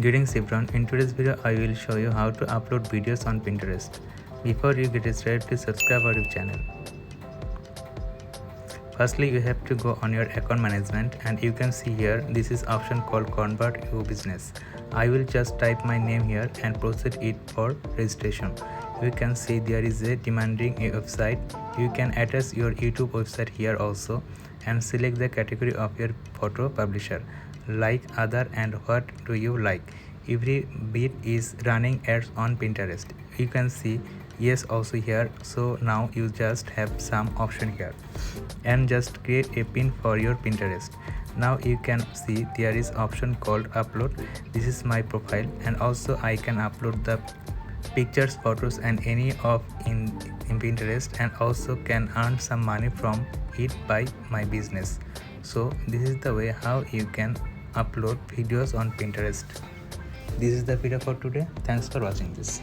Greetings everyone, in today's video I will show you how to upload videos on Pinterest. Before you get started, please subscribe our YouTube channel. Firstly, you have to go on your account management and you can see here this is option called convert your business. I will just type my name here and proceed it for registration. You can see there is a demanding a website. You can attach your YouTube website here also and select the category of your photo publisher, like, other, and what do you like. Every bit is running ads on Pinterest. You can see yes also here. So now you just have some option here and just create a pin for your Pinterest. Now you can see there is option called upload. This is my profile and also I can upload the pictures, photos and any of in Pinterest, and also can earn some money from it by my business. So this is the way how you can upload videos on Pinterest. This is the video for today. Thanks for watching this.